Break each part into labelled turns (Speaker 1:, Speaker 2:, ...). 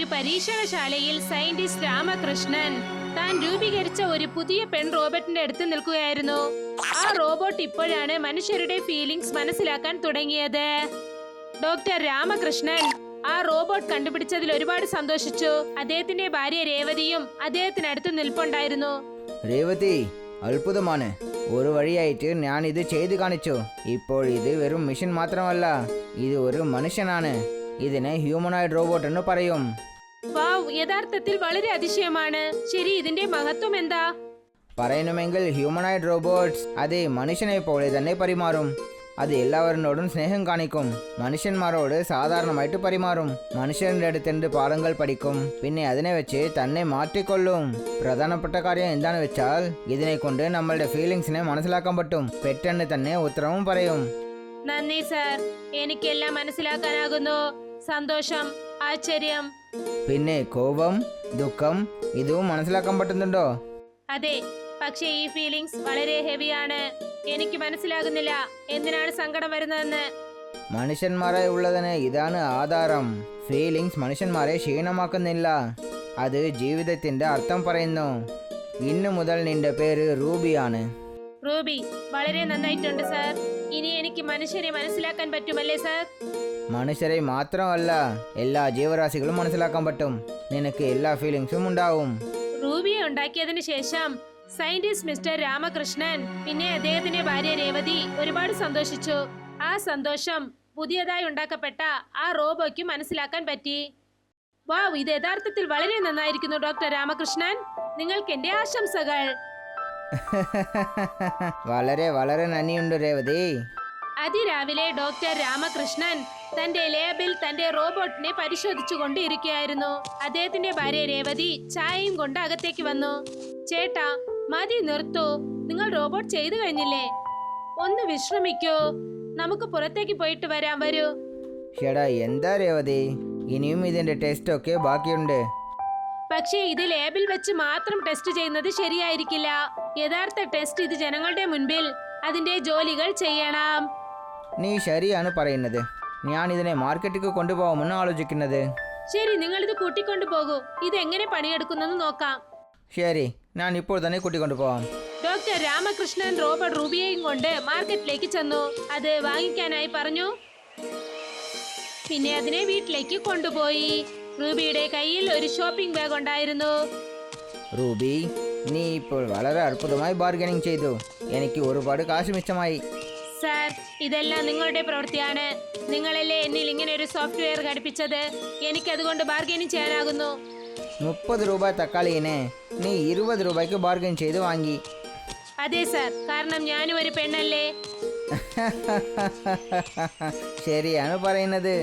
Speaker 1: ഒരു പരീക്ഷണശാലയിൽ സയന്റിസ്റ്റ് രാമകൃഷ്ണൻ താൻ രൂപീകരിച്ച ഒരു പുതിയ പെൺ റോബോട്ടിന്റെ അടുത്ത് നിൽക്കുകയായിരുന്നു. ആ റോബോട്ട് ഇപ്പോഴാണ് മനുഷ്യരുടെ ഫീലിംഗ്സ് മനസ്സിലാക്കാൻ തുടങ്ങിയത്. ഡോക്ടർ രാമകൃഷ്ണൻ ആ റോബോട്ട് കണ്ടുപിടിച്ചതിൽ ഒരുപാട് സന്തോഷിച്ചു. അദ്ദേഹത്തിന്റെ ഭാര്യ രേവതിയും അദ്ദേഹത്തിനടുത്ത് നിൽപ്പുണ്ടായിരുന്നു.
Speaker 2: രേവതി, അത്ഭുതമാണ്. ഒരു വഴിയായിട്ട് ഞാൻ ഇത് ചെയ്തു കാണിച്ചു. ഇപ്പോൾ ഇത് വെറും മെഷീൻ മാത്രമല്ല, ഇത് ഒരു മനുഷ്യനാണ്. ഇതിനെ ഹ്യൂമനോയിഡ് റോബോട്ട് എന്ന് പറയും.
Speaker 1: വാവ്, യഥാർത്ഥത്തിൽ വളരെ അതിശയമാണ്. ശരി, ഇതിന്റെ മഹത്വം എന്താ?
Speaker 2: പറയണമെങ്കിൽ ഹ്യൂമനോയിഡ് റോബോട്ട്സ് അത് മനുഷ്യനെ പോലെ തന്നെ പെരുമാറും. അത് എല്ലാവരോടും സ്നേഹം കാണിക്കും. മനുഷ്യന്മാരോട് സാധാരണമായിട്ട് പെരുമാറും. മനുഷ്യരുടെ അടുത്ത് പാഠങ്ങൾ പഠിക്കും. പിന്നെ അതിനെ വെച്ച് തന്നെ മാറ്റിക്കൊള്ളും. പ്രധാനപ്പെട്ട കാര്യം എന്താണെന്ന് വെച്ചാൽ ഇതിനെ കൊണ്ട് നമ്മളുടെ ഫീലിംഗ്സിനെ മനസ്സിലാക്കാൻ പറ്റും. പെട്ടെന്ന് തന്നെ ഉത്തരവും പറയും.
Speaker 1: നന്ദി സർ, എനിക്കെല്ലാം മനസ്സിലാക്കാനാകുന്നു. സന്തോഷം, ആശ്ചര്യം,
Speaker 2: പിന്നെ കോപം, ദുഃഖം ഇതും മനസ്സിലാക്കാൻ പറ്റുന്നുണ്ടോ?
Speaker 1: അതെ. പക്ഷേ ഈ ഫീലിംഗ്സ് വളരെ ഹെവിയാണ്. എനിക്ക് മനസ്സിലാകുന്നില്ല എന്തിനാണ് സങ്കടം വരുന്നതെന്ന്.
Speaker 2: മനുഷ്യന്മാരെ ഉള്ളതിന് ഇതാണ് ആധാരം. ഫീലിംഗ്സ് മനുഷ്യന്മാരെ ക്ഷീണമാക്കുന്നില്ല. അത് ജീവിതത്തിന്റെ അർത്ഥം പറയുന്നു. ഇന്നു മുതൽ നിന്റെ പേര് റൂബിയാണ്.
Speaker 1: റൂബി, വളരെ നന്നായിട്ടുണ്ട് സർ. ഇനി എനിക്ക് മനുഷ്യരെ മനസ്സിലാക്കാൻ പറ്റുമല്ലേ സർ?
Speaker 2: മനുഷ്യരെ മാത്രമല്ല, എല്ലാ ജീവരാശികളും മനസ്സിലാക്കാൻ പറ്റും. നിനക്ക് എല്ലാ ഫീലിംഗ്സും ഉണ്ടാവും.
Speaker 1: റൂബിയെ ഉണ്ടാക്കിയതിനു ശേഷം സയന്റിസ്റ്റ് മിസ്റ്റർ രാമകൃഷ്ണൻ പിന്നെ അദ്ദേഹത്തിന്റെ ഭാര്യ രേവതി ഒരുപാട് സന്തോഷിച്ചു. ആ സന്തോഷം പുതിയതായി ഉണ്ടാക്കപ്പെട്ട ആ റോബോയ്ക്ക് മനസ്സിലാക്കാൻ പറ്റി. വാവ്, ഇത് യഥാർത്ഥത്തിൽ വളരെ നന്നായിരിക്കുന്നു ഡോക്ടർ രാമകൃഷ്ണൻ. നിങ്ങൾക്ക് എന്റെ ആശംസകൾ.
Speaker 2: വളരെ വളരെ നന്ദിയുണ്ട് രേവതി.
Speaker 1: അതിരാവിലെ ഡോക്ടർ രാമകൃഷ്ണൻ തന്റെ ലാബിൽ തന്റെ റോബോട്ടിനെ പരിശോധിച്ചു കൊണ്ടിരിക്കുകയായിരുന്നു. അദ്ദേഹത്തിന്റെ ഭാര്യ രേവതി ചായയും കൊണ്ട് അകത്തേക്ക് വന്നു. ചേട്ടാ, മതി, നിർത്തൂ. നിങ്ങൾ റോബോട്ട് ചെയ്തു കഴിഞ്ഞില്ലേ? ഒന്ന് വിശ്രമിക്കൂ. നമുക്ക് പുറത്തേക്ക് പോയിട്ട് വരാം, വരൂ.
Speaker 2: ഷേടാ, എന്താ രേവതി, ഇനിയും ഇതിന്റെ ടെസ്റ്റ് ഒക്കെ ബാക്കിയുണ്ട്.
Speaker 1: പക്ഷേ ഇത് ലാബിൽ വെച്ച് മാത്രം ടെസ്റ്റ് ചെയ്യുന്നത് ശരിയായിരിക്കില്ല. യഥാർത്ഥ ടെസ്റ്റ് ഇത് ജനങ്ങളുടെ മുൻപിൽ അതിന്റെ ജോലികൾ ചെയ്യണം.
Speaker 2: നീ ശരിയാണ് പറയുന്നത്. ഞാൻ ഇതിനെ മാർക്കറ്റിലേക്ക് കൊണ്ടുപോകാമെന്ന് ആലോചിക്കുന്നത്.
Speaker 1: ശരി, നിങ്ങൾ ഇത് കൂട്ടിക്കൊണ്ടു പോകൂ. ഇത് എങ്ങനെ പണിയെടുക്കുന്നെന്ന് നോക്കാം.
Speaker 2: ശരി, ഞാൻ ഇപ്പോൾ തന്നെ കൂട്ടിക്കൊണ്ടു പോവാം.
Speaker 1: ഡോക്ടർ രാമകൃഷ്ണൻ റോബോട്ട് റൂബിയെയും കൊണ്ട് മാർക്കറ്റിലേക്ക് ചെന്നു. അത് വാങ്ങിക്കാനായി പറഞ്ഞു. പിന്നെ അതിനെ വീട്ടിലേക്ക് കൊണ്ടുപോയി. റൂബിയുടെ കയ്യിൽ ഒരു ഷോപ്പിംഗ് ബാഗ് ഉണ്ടായിരുന്നു.
Speaker 2: റൂബി, നീ ഇപ്പോൾ വളരെ അത്ഭുതമായി ബാർഗനിങ് ചെയ്തു. എനിക്ക് ഒരുപാട് കാശ് മിച്ചമായി.
Speaker 1: സർ, ഇതെല്ലാം നിങ്ങളുടെ പ്രവൃത്തിയാണ്. നിങ്ങളല്ലേ എന്നിൽ ഇങ്ങനെ ഒരു സോഫ്റ്റ്വെയർ ഘടിപ്പിച്ചത്. എനിക്കതുകൊണ്ട് ബാർഗനിങ് ചെയ്യാനാകുന്നു.
Speaker 2: 30 രൂപ തക്കാളിനെ നീ 20 രൂപയ്ക്ക് ബാർഗൻ ചെയ്ത് വാങ്ങി.
Speaker 1: അതെ സർ, കാരണം ഞാനും ഒരു പെണ്ണല്ലേ.
Speaker 2: ശരിയാണ് പറയുന്നത്.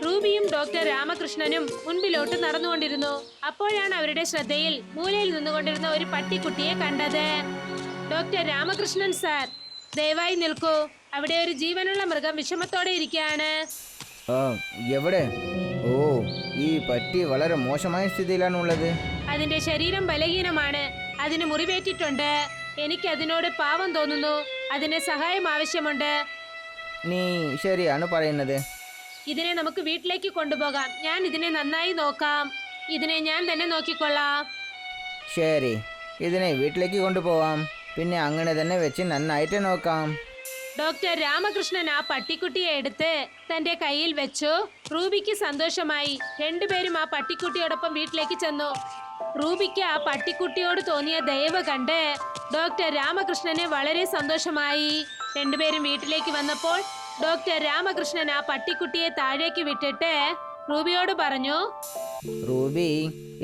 Speaker 1: റൂബിയും ഡോക്ടർ രാമകൃഷ്ണനും മുൻപിലോട്ട് നടന്നുകൊണ്ടിരുന്നു. അപ്പോഴാണ് അവരുടെ ശ്രദ്ധയിൽ മൂലയിൽ നിന്നുകൊണ്ടിരുന്ന ഒരു പട്ടിക്കുട്ടിയെ കണ്ടത്. ഡോക്ടർ രാമകൃഷ്ണൻ സാർ, ദയവായി നിൽക്കൂ. അവിടെ ഒരു ജീവനുള്ള മൃഗം വിഷമത്തോടെ ഇരിക്കുകയാണ്.
Speaker 2: എവിടെ? ഓ, ഈ പട്ടി വളരെ മോശമായ സ്ഥിതിയിലാണുള്ളത്.
Speaker 1: അതിന്റെ ശരീരം ബലഹീനമാണ്. അതിന് മുറിവേറ്റിട്ടുണ്ട്. എനിക്ക് അതിനോട് പാവം തോന്നുന്നു. അതിന് സഹായം ആവശ്യമുണ്ട്.
Speaker 2: നീ ശരിയാണ് പറയുന്നത്.
Speaker 1: ഇതിനെ നമുക്ക് വീട്ടിലേക്ക് കൊണ്ടുപോകാം. ഞാൻ ഇതിനെ നന്നായി നോക്കാം. ഇതിനെ ഞാൻ തന്നെ നോക്കിക്കൊള്ളാം.
Speaker 2: ശരി, ഇതിനെ വീട്ടിലേക്ക് കൊണ്ടുപോവാം. പിന്നെ അങ്ങനെ തന്നെ വെച്ച് നന്നായിട്ട് നോക്കാം.
Speaker 1: ഡോക്ടർ രാമകൃഷ്ണൻ ആ പട്ടിക്കുട്ടിയെ എടുത്ത് തന്റെ കയ്യിൽ വെച്ചു. റൂബിക്ക് സന്തോഷമായി. രണ്ടുപേരും ആ പട്ടിക്കുട്ടിയോടൊപ്പം വീട്ടിലേക്ക് ചെന്നു. റൂബിക്ക് ആ പട്ടിക്കുട്ടിയോട് തോന്നിയ ദയവ് കണ്ട് ഡോക്ടർ രാമകൃഷ്ണന് വളരെ സന്തോഷമായി. രണ്ടുപേരും വീട്ടിലേക്ക് വന്നപ്പോൾ ഡോക്ടർ രാമകൃഷ്ണൻ ആ പട്ടിക്കുട്ടിയെ താഴേക്ക് വിട്ടിട്ട് റൂബിയോട് പറഞ്ഞു,
Speaker 2: റൂബി,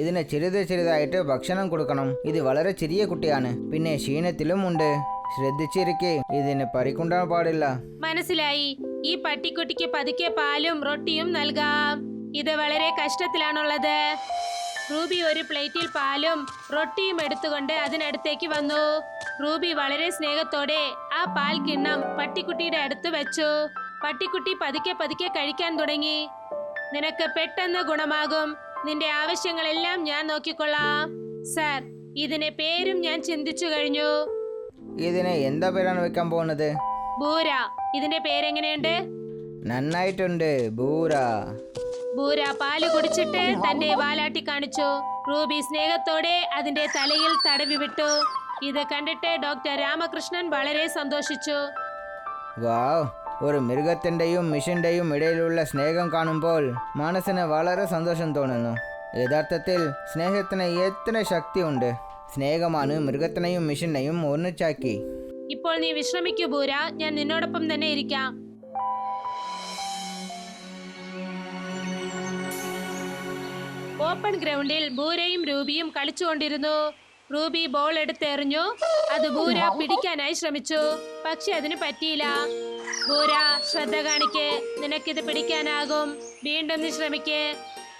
Speaker 2: ഇതിന് ചെറുതായിട്ട് ഭക്ഷണം കൊടുക്കണം. ഇത് വളരെ ചെറിയ കുട്ടിയാണ്. പിന്നെ ക്ഷീണത്തിലും ഉണ്ട്. ശ്രദ്ധിച്ചിരിക്കെ, ഇതിന് പരിക്കുണ്ടാൻ പാടില്ല.
Speaker 1: മനസ്സിലായി. ഈ പട്ടിക്കുട്ടിക്ക് പതുക്കെ പാലും റൊട്ടിയും നൽകാം. ഇത് വളരെ കഷ്ടത്തിലാണുള്ളത്. റൂബി ഒരു പ്ലേറ്റിൽ പാലും റൊട്ടിയും എടുത്തുകൊണ്ട് അതിനടുത്തേക്ക് വന്നു. റൂബി വളരെ സ്നേഹത്തോടെ ആ പാൽ കിണ്ണം പട്ടിക്കുട്ടിയുടെ അടുത്ത് വെച്ചു. പട്ടിക്കുട്ടി പതുക്കെ പതുക്കെ കഴിക്കാൻ തുടങ്ങി. നിനക്ക് പെട്ടെന്ന് ഗുണമാകും. നിന്റെ ആവശ്യങ്ങളെല്ലാം ഞാൻ നോക്കിക്കൊള്ളാം. സർ, ഇതിന്റെ പേരും ഞാൻ ചിന്തിച്ചു കഴിഞ്ഞു.
Speaker 2: ഇതിന് എന്താ പേരാണ് വെക്കാൻ പോകുന്നത്?
Speaker 1: ബൂര. ഇതിന്റെ പേരെങ്ങനെയുണ്ട്?
Speaker 2: നന്നായിട്ടുണ്ട്, ബൂര.
Speaker 1: ബൂര പാല് കുടിച്ചിട്ട് തന്റെ വാലാട്ടി കാണിച്ചു. റൂബി സ്നേഹത്തോടെ അതിന്റെ തലയിൽ തടവി വിട്ടു. ഇത് കണ്ടിട്ട് ഡോക്ടർ രാമകൃഷ്ണൻ വളരെ സന്തോഷിച്ചു.
Speaker 2: വാവ്, ഒരു മൃഗത്തിൻ്റെയും മിഷൻ്റെയും ഇടയിലുള്ള സ്നേഹം കാണുമ്പോൾ മനസ്സിന് വളരെ സന്തോഷം തോന്നുന്നു. യഥാർത്ഥത്തിൽ സ്നേഹത്തിന് എത്ര ശക്തിയുണ്ട്. സ്നേഹമാണ് മൃഗത്തിനെയും മിഷനെയും ഒന്നിച്ചാക്കി.
Speaker 1: ഇപ്പോൾ നീ വിശ്രമിക്കൂ ബൂര, ഞാൻ നിന്നോടൊപ്പം തന്നെ ഇരിക്കാം. ഓപ്പൺ ഗ്രൗണ്ടിൽ ബൂരയും റൂബിയും കളിച്ചുകൊണ്ടിരുന്നു. Ruby ball എടുത്തെറിഞ്ഞു. അത് ബൂര പിടിക്കാനായി ശ്രമിച്ചു, പക്ഷെ അതിന് പറ്റിയില്ല. ബൂര, ശ്രദ്ധ കാണിക്ക്, നിനക്കിത് പിടിക്കാനാകും. വീണ്ടും നീ ശ്രമിക്ക്.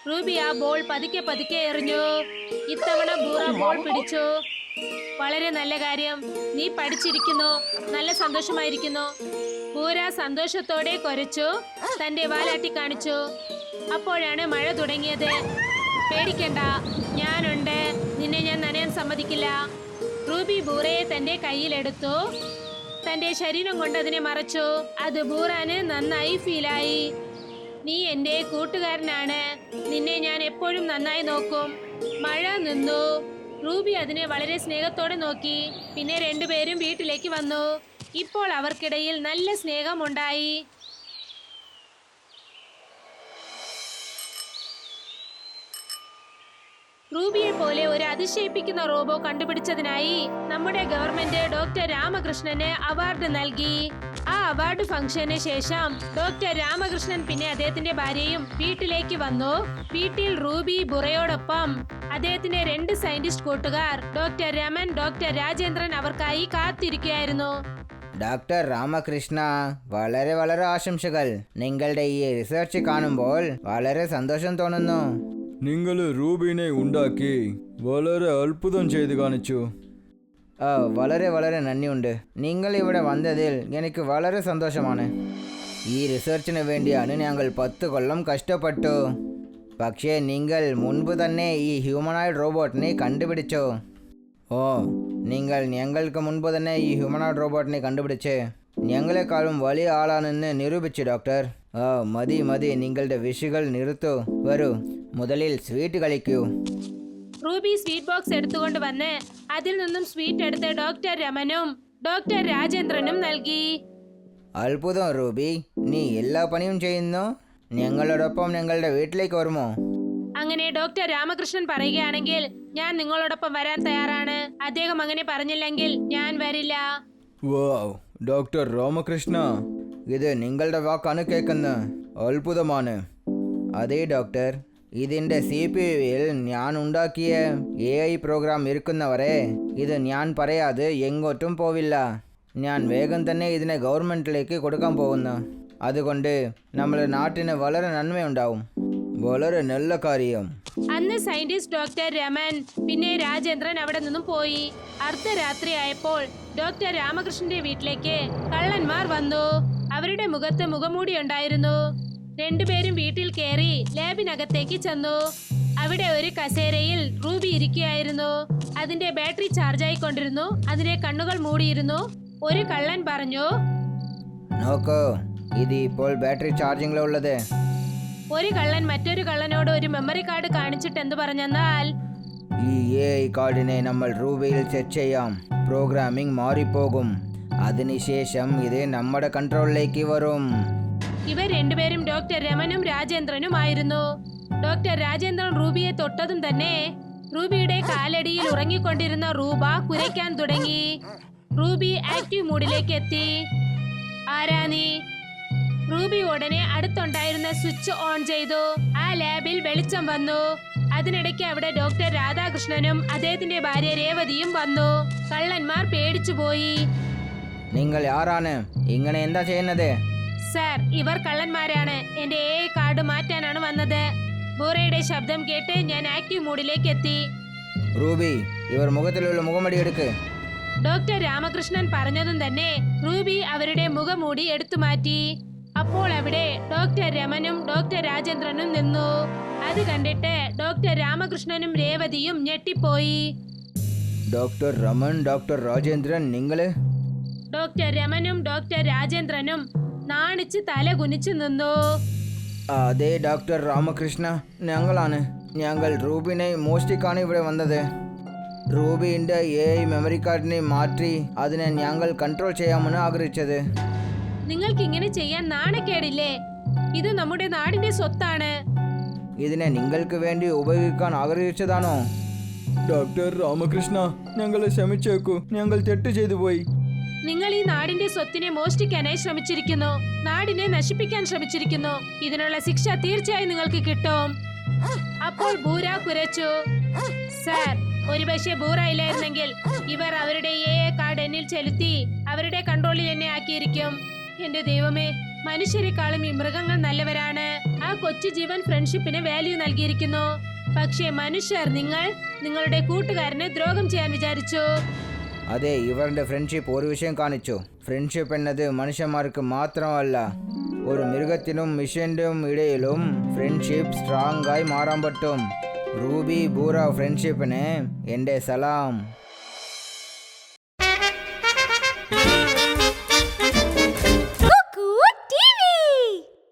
Speaker 1: റൂബി ആ ബോൾ പതുക്കെ പതുക്കെ എറിഞ്ഞു. ഇത്തവണ ബൂര ബോൾ പിടിച്ചു. വളരെ നല്ല കാര്യം, നീ പഠിച്ചിരിക്കുന്നു, നല്ല സന്തോഷമായിരിക്കുന്നു. ബൂര സന്തോഷത്തോടെ കുരച്ചു, തന്റെ വാലാട്ടി കാണിച്ചു. അപ്പോഴാണ് മഴ തുടങ്ങിയത്. പേടിക്കണ്ട, ഞാനുണ്ട്, നിന്നെ ഞാൻ നനയാൻ സമ്മതിക്കില്ല. റൂബി ബൂറയെ തന്റെ കയ്യിലെടുത്തു. തന്റെ ശരീരം കൊണ്ട് അതിനെ മറച്ചു. അത് ബൂറാന് നന്നായി ഫീലായി. നീ എന്റെ കൂട്ടുകാരനാണ്, നിന്നെ ഞാൻ എപ്പോഴും നന്നായി നോക്കും. മഴ നിന്നു. റൂബി അതിനെ വളരെ സ്നേഹത്തോടെ നോക്കി. പിന്നെ രണ്ടുപേരും വീട്ടിലേക്ക് വന്നു. ഇപ്പോൾ അവർക്കിടയിൽ നല്ല സ്നേഹമുണ്ടായി. റൂബിയെ പോലെ ഒരു അതിശയിപ്പിക്കുന്ന റോബോ കണ്ടുപിടിച്ചതിനായി നമ്മുടെ ഗവൺമെന്റ് ഡോക്ടർ രാമകൃഷ്ണന് അവാർഡ് നൽകി. ആ അവാർഡ് ഫംഗ്ഷന് ശേഷം ഡോക്ടർ രാമകൃഷ്ണൻ പിന്നെ അദ്ദേഹത്തിന്റെ ഭാര്യയും വീട്ടിലേക്ക് വന്നു. വീട്ടിൽ റൂബി ബുറയോടൊപ്പം അദ്ദേഹത്തിന്റെ 2 സയന്റിസ്റ്റ് കൂട്ടുകാർ ഡോക്ടർ രമൻ, ഡോക്ടർ രാജേന്ദ്രൻ അവർക്കായി കാത്തിരിക്കുകയായിരുന്നു.
Speaker 2: ഡോക്ടർ രാമകൃഷ്ണ, വളരെ വളരെ ആശംസകൾ. നിങ്ങളുടെ ഈ റിസർച്ച് കാണുമ്പോൾ വളരെ സന്തോഷം തോന്നുന്നു.
Speaker 3: നിങ്ങൾ റൂബിനെ ഉണ്ടാക്കി വളരെ അത്ഭുതം ചെയ്ത് കാണിച്ചു.
Speaker 2: വളരെ വളരെ നന്ദിയുണ്ട്. നിങ്ങൾ ഇവിടെ വന്നതിൽ എനിക്ക് വളരെ സന്തോഷമാണ്. ഈ റിസർച്ചിന് വേണ്ടിയാണ് ഞങ്ങൾ 10 കൊല്ലം കഷ്ടപ്പെട്ടു. പക്ഷേ നിങ്ങൾ മുൻപ് തന്നെ ഈ ഹ്യൂമനോയിഡ് റോബോട്ടിനെ കണ്ടുപിടിച്ചു. നിങ്ങൾ ഞങ്ങൾക്ക് മുൻപ് തന്നെ ഈ ഹ്യൂമനോയിഡ് റോബോട്ടിനെ കണ്ടുപിടിച്ച് ഞങ്ങളെക്കാളും വലിയ ആളാണെന്ന് നിരൂപിച്ചു ഡോക്ടർ. മതി മതി, നിങ്ങളുടെ വിഷുകൾ നിർത്തു. വരൂ, മുതലിൽ സ്വീറ്റ് കളിക്കൂ.
Speaker 1: റൂബി സ്വീറ്റ് ബോക്സ് എടുത്തുകൊണ്ട് വന്ന് അതിൽ നിന്നും സ്വീറ്റ് എടുത്ത് ഡോക്ടർ രമനും ഡോക്ടർ രാജേന്ദ്രനും നൽകി.
Speaker 2: അത്ഭുതം റൂബി, നീ എല്ലാ പണിയും ചെയ്യുന്നു. ഞങ്ങളോടൊപ്പം ഞങ്ങളുടെ വീട്ടിലേക്ക് വരുമോ?
Speaker 1: അങ്ങനെ ഡോക്ടർ രാമകൃഷ്ണൻ പറയുകയാണെങ്കിൽ ഞാൻ നിങ്ങളോടൊപ്പം വരാൻ തയ്യാറാണ്. അദ്ദേഹം അങ്ങനെ പറഞ്ഞില്ലെങ്കിൽ ഞാൻ വരില്ല.
Speaker 3: വാവ്, ഡോക്ടർ രാമകൃഷ്ണ,
Speaker 2: ഇത് നിങ്ങളുടെ വാക്കാണ് കേൾക്കുന്നത്. അത്ഭുതമാണ്. അതെ ഡോക്ടർ, ഇതിൻ്റെ CPU-യിൽ ഞാൻ ഉണ്ടാക്കിയ AI പ്രോഗ്രാം ഇരിക്കുന്നവരെ ഇത് ഞാൻ പറയാതെ എങ്ങോട്ടും പോവില്ല. ഞാൻ വേഗം തന്നെ ഇതിനെ ഗവൺമെൻറ്റിലേക്ക് കൊടുക്കാൻ പോകുന്നു. അതുകൊണ്ട് നമ്മുടെ നാട്ടിന് വളരെ നന്മയുണ്ടാവും. വളരെ നല്ല കാര്യം.
Speaker 1: അന്ന് സയന്റിസ്റ്റ് ഡോക്ടർ രമൻ പിന്നെ രാജേന്ദ്രൻ അവിടെ നിന്നും പോയി. അർദ്ധരാത്രി ആയപ്പോൾ ഡോക്ടർ രാമകൃഷ്ണന്റെ വീട്ടിലേക്ക് കള്ളന്മാർ വന്നു. അവരുടെ മുഖത്ത് മുഖംമൂടി ഉണ്ടായിരുന്നു. രണ്ടുപേരും വീട്ടിൽ കയറി ലാബിനകത്തേക്ക് ചെന്നു. അവിടെ ഒരു കസേരയിൽ റൂബി ഇരിക്കുകയായിരുന്നു. അതിന്റെ ബാറ്ററി ചാർജ് ആയിക്കൊണ്ടിരുന്നു. അതിന്റെ കണ്ണുകൾ മൂടിയിരുന്നു. ഒരു കള്ളൻ പറഞ്ഞു,
Speaker 2: നോക്കൂ, ഇത് ഇപ്പോൾ ബാറ്ററി ചാർജിങ്ങിലുള്ളത്.
Speaker 1: ഒരു കള്ളൻ മറ്റൊരു കള്ളനോട് ഒരു മെമ്മറി കാർഡ് കാണിച്ചിട്ട് എന്തു പറഞ്ഞെന്നാൽ,
Speaker 2: ഈ AI കാർഡിനെ നമ്മൾ റൂബിയിൽ സെറ്റ് ചെയ്യാം. പ്രോഗ്രാമിംഗ് മാറിപ്പോകും. അതിനുശേഷം ഇത് നമ്മുടെ കൺട്രോളിലേക്ക് വരും.
Speaker 1: ഇവർ രണ്ടുപേരും ഡോക്ടർ രമനും രാജേന്ദ്രനുമായിരുന്നു. ഡോക്ടർ രാജേന്ദ്രൻ റൂബിയെ തൊട്ടതും തന്നെ റൂബിയുടെ കാലടിയിൽ ഉറങ്ങിക്കൊണ്ടിരുന്ന റൂബ കുരയ്ക്കാൻ തുടങ്ങി. റൂബി ആക്റ്റീവ് മൂഡിലേക്ക് എത്തി. ആരാ നീ? റൂബി ഉടനെ അടുത്തുണ്ടായിരുന്ന സ്വിച്ച് ഓൺ ചെയ്തു. ആ ലാബിൽ വെളിച്ചം വന്നു. അതിനിടയ്ക്ക് അവിടെ ഡോക്ടർ രാധാകൃഷ്ണനും അദ്ദേഹത്തിന്റെ ഭാര്യ രേവതിയും വന്നു. കള്ളന്മാർ പേടിച്ചുപോയി.
Speaker 2: നിങ്ങൾ ആരാണ്? ഇങ്ങനെ എന്താ ചെയ്യുന്നത്?
Speaker 1: സർ, ഇവർ കള്ളന്മാരാണ്. എന്റെ AI കാർഡ് മാറ്റാനാണ് വന്നത്. ബൂറയുടെ ശബ്ദം കേട്ട് ഞാൻ ആക്റ്റീവ് മൂഡിലേക്ക് എത്തി.
Speaker 2: റൂബി, ഇവർ മുഖത്തിലുള്ള മുഖമടി എടുക്ക്.
Speaker 1: ഡോക്ടർ രാമകൃഷ്ണൻ പറഞ്ഞതും തന്നെ റൂബി അവരുടെ മുഖമൂടി എടുത്തു മാറ്റി. അപ്പോൾ അവിടെ ഡോക്ടർ രമനും ഡോക്ടർ രാജേന്ദ്രനും നിന്നു. അത് കണ്ടിട്ട് ഡോക്ടർ രാമകൃഷ്ണനും രേവതിയും ഞെട്ടിപ്പോയി.
Speaker 2: ഡോക്ടർ രമൻ, ഡോക്ടർ രാജേന്ദ്രൻ, നിങ്ങള്?
Speaker 1: ഡോക്ടർ രമനും ഡോക്ടർ രാജേന്ദ്രനും നാണിച്ച് തല കുനിച്ചു നിന്നു.
Speaker 2: അതെ ഡോക്ടർ രാമകൃഷ്ണ, ഞങ്ങളാണ്. ഞങ്ങൾ റൂബിനെ മോഷ്ടിക്കാണ് ഇവിടെ വന്നത്. റൂബിൻ്റെ AI മെമ്മറി കാർഡിനെ മാറ്റി അതിനെ ഞങ്ങൾ കൺട്രോൾ ചെയ്യാമെന്ന് ആഗ്രഹിച്ചത്.
Speaker 1: നിങ്ങൾക്ക് ഇങ്ങനെ ചെയ്യാൻ നാണക്കേടില്ലേ? ഇത് നമ്മുടെ നാടിന്റെ സ്വത്താണ്.
Speaker 2: ഇതിനെ നിങ്ങൾക്ക് വേണ്ടി ഉപയോഗിക്കാൻ ആഗ്രഹിച്ചതാണോ?
Speaker 3: ഡോക്ടർ രാമകൃഷ്ണ, ഞങ്ങളെ ക്ഷമിച്ചേക്കൂ, ഞങ്ങൾ തെറ്റ് ചെയ്തു പോയി.
Speaker 1: നിങ്ങൾ ഈ നാടിന്റെ സ്വത്തിനെ മോഷ്ടിക്കാനായി ശ്രമിച്ചിരിക്കുന്നു, നാടിനെ നശിപ്പിക്കാൻ ശ്രമിച്ചിരിക്കുന്നു. ഇതിനുള്ള ശിക്ഷ തീർച്ചയായും നിങ്ങൾക്ക് കിട്ടും. അപ്പോൾ ബൂര കുരച്ചു. സാർ, ഒരുപക്ഷെ ബൂറ ഇല്ലായിരുന്നെങ്കിൽ ഇവർ അവരുടെ AI കാർഡ് എന്നിൽ ചെലുത്തി അവരുടെ കൺട്രോളിൽ എന്നെ ആക്കിയിരിക്കും. എന്റെ ദൈവമേ, മനുഷ്യരെക്കാളും ഈ മൃഗങ്ങൾ നല്ലവരാണ്. ആ കൊച്ചു ജീവൻ ഫ്രണ്ട്ഷിപ്പിന് വാല്യൂ നൽകിയിരിക്കുന്നു. പക്ഷേ മനുഷ്യർ, നിങ്ങളുടെ കൂട്ടുകാരനെ ദ്രോഹം ചെയ്യാൻ വിചാരിച്ചു.
Speaker 2: അതെ, ഇവരുടെ ഫ്രണ്ട്ഷിപ്പ് ഒരു വിഷയം കാണിച്ചു. ഫ്രണ്ട്ഷിപ്പ് എന്നത് മനുഷ്യന്മാർക്ക് മാത്രമല്ല, ഒരു മൃഗത്തിനും മിഷൻ്റെയും ഇടയിലും ഫ്രണ്ട്ഷിപ്പ് സ്ട്രോങ് ആയി മാറാൻ പറ്റും. റൂബി ബൂറ ഫ്രണ്ട്ഷിപ്പിന് എൻ്റെ സലാം.